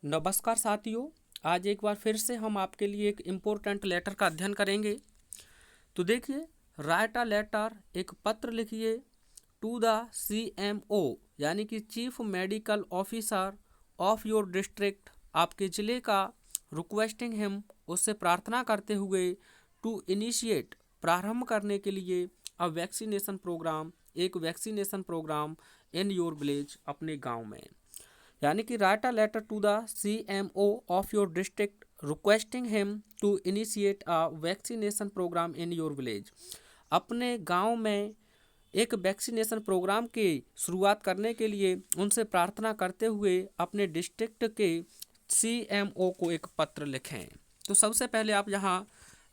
नमस्कार साथियों, आज एक बार फिर से हम आपके लिए एक इम्पोर्टेंट लेटर का अध्ययन करेंगे। तो देखिए, राइट अ लेटर, एक पत्र लिखिए टू द CMO यानी कि chief medical officer of your district, आपके ज़िले का, रिक्वेस्टिंग हिम, उससे प्रार्थना करते हुए, टू इनिशिएट, प्रारंभ करने के लिए, अ वैक्सीनेशन प्रोग्राम, एक vaccination programme in your village, अपने गांव में। यानी कि write a letter to the CMO of your district requesting him to initiate a vaccination programme in your village. अपने गांव में एक वैक्सीनेशन प्रोग्राम की शुरुआत करने के लिए उनसे प्रार्थना करते हुए अपने डिस्ट्रिक्ट के CMO को एक पत्र लिखें। तो सबसे पहले आप जहां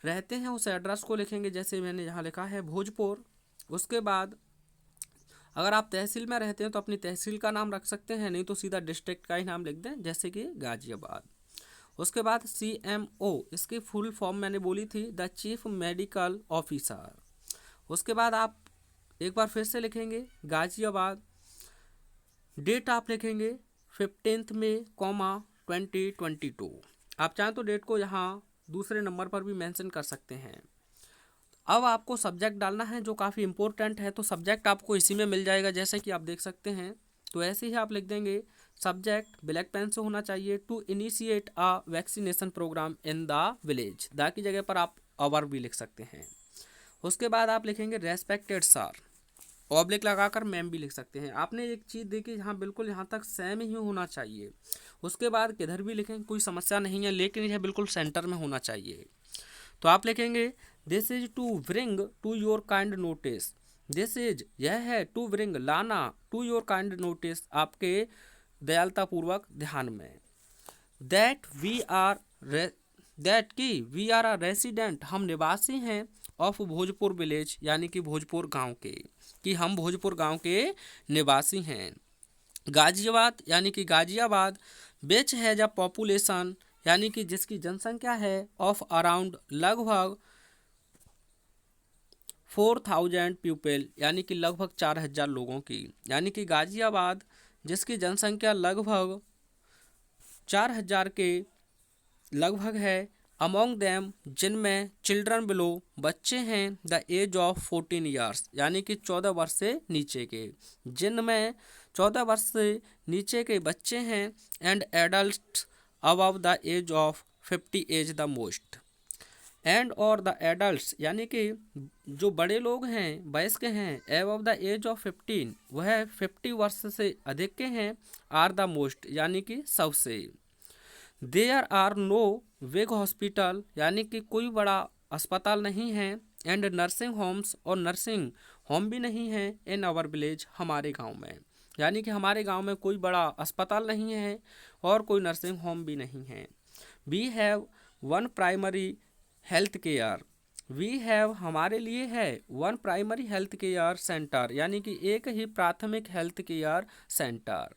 रहते हैं उस एड्रेस को लिखेंगे, जैसे मैंने यहाँ लिखा है भोजपुर। उसके बाद अगर आप तहसील में रहते हैं तो अपनी तहसील का नाम रख सकते हैं, नहीं तो सीधा डिस्ट्रिक्ट का ही नाम लिख दें, जैसे कि गाजियाबाद। उसके बाद CMO, इसकी फुल फॉर्म मैंने बोली थी, द चीफ मेडिकल ऑफिसर। उसके बाद आप एक बार फिर से लिखेंगे गाजियाबाद। डेट आप लिखेंगे 15 मई 2022। आप चाहें तो डेट को यहाँ दूसरे नंबर पर भी मेंशन कर सकते हैं। अब आपको सब्जेक्ट डालना है जो काफ़ी इंपॉर्टेंट है, तो सब्जेक्ट आपको इसी में मिल जाएगा, जैसे कि आप देख सकते हैं। तो ऐसे ही आप लिख देंगे सब्जेक्ट, ब्लैक पेन से होना चाहिए, to initiate a vaccination programme in the village. The की जगह पर आप अवर भी लिख सकते हैं। उसके बाद आप लिखेंगे रेस्पेक्टेड सर, ऑब्लिक लगाकर मैम भी लिख सकते हैं। आपने एक चीज़ देखी, यहाँ बिल्कुल यहाँ तक सेम ही होना चाहिए। उसके बाद किधर भी लिखें कोई समस्या नहीं है, लेकिन यह बिल्कुल सेंटर में होना चाहिए। तो आप लिखेंगे this is to bring to your kind notice. This is, यह है, टू ब्रिंग, लाना, टू योर काइंड नोटिस, आपके दयालुता पूर्वक ध्यान में, दैट वी आर दैट की वी आर अ रेसिडेंट, हम निवासी हैं, ऑफ भोजपुर विलेज, यानी कि भोजपुर गांव के, कि हम भोजपुर गांव के निवासी हैं। गाजियाबाद, यानी कि Ghaziabad, which has a population, यानी कि जिसकी जनसंख्या है, ऑफ अराउंड, लगभग 4000 पीपल, यानी कि लगभग 4000 लोगों की। यानी कि गाजियाबाद जिसकी जनसंख्या लगभग 4000 के लगभग है, अमोंग देम, जिनमें, चिल्ड्रन बिलो, बच्चे हैं, द एज ऑफ 14 ईयर्स, यानी कि 14 वर्ष से नीचे के, जिनमें 14 वर्ष से नीचे के बच्चे हैं, and adult above the age of 50 age the most, and और द एडल्ट, यानी कि जो बड़े लोग हैं, वयस्क हैं, अबव द एज ऑफ 15, वह 50 वर्ष से अधिक के हैं, आर द मोस्ट, यानी कि सबसे। There are no big hospital, यानी कि कोई बड़ा अस्पताल नहीं है, एंड नर्सिंग होम्स, और नर्सिंग होम भी नहीं है, इन आवर विलेज, हमारे गांव में। यानी कि हमारे गांव में कोई बड़ा अस्पताल नहीं है और कोई नर्सिंग होम भी नहीं है। We have one primary health care, we have, हमारे लिए है, one primary health care centre, यानी कि एक ही प्राथमिक health care centre,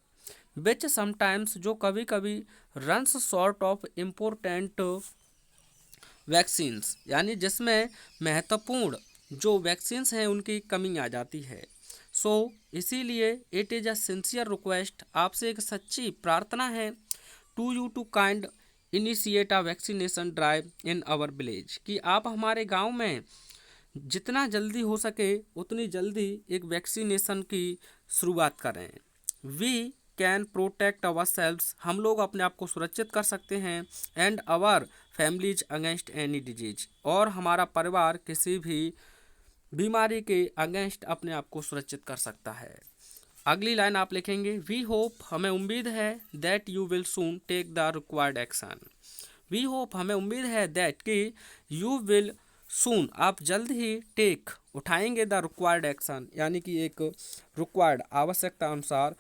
which sometimes, जो कभी कभी, runs short of important vaccines, यानी जिसमें महत्वपूर्ण जो वैक्सीन्स हैं उनकी कमी आ जाती है। सो इसीलिए it is a sincere request, आपसे एक सच्ची प्रार्थना है, to you to kind initiate a vaccination drive in our village, कि आप हमारे गांव में जितना जल्दी हो सके उतनी जल्दी एक वैक्सीनेशन की शुरुआत करें। We can protect ourselves, हम लोग अपने आप को सुरक्षित कर सकते हैं, and our families against any disease, और हमारा परिवार किसी भी बीमारी के अगेंस्ट अपने आप को सुरक्षित कर सकता है। अगली लाइन आप लिखेंगे वी होप, हमें उम्मीद है, that you will soon take the required action. We hope, हमें उम्मीद है, दैट कि यू विल सून, आप जल्द ही, टेक, उठाएंगे, द रिक्वायर्ड एक्शन, यानी कि एक रिक्वायर्ड, आवश्यकता अनुसार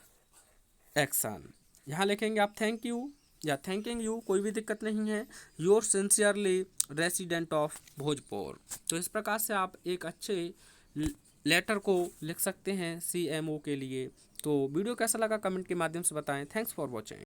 एक्शन। यहाँ लिखेंगे आप थैंक यू या थैंकिंग यू, कोई भी दिक्कत नहीं है, your sincerely resident of Bhojpur. तो इस प्रकार से आप एक अच्छे लेटर को लिख सकते हैं CMO के लिए। तो वीडियो कैसा लगा कमेंट के माध्यम से बताएं। Thanks for watching.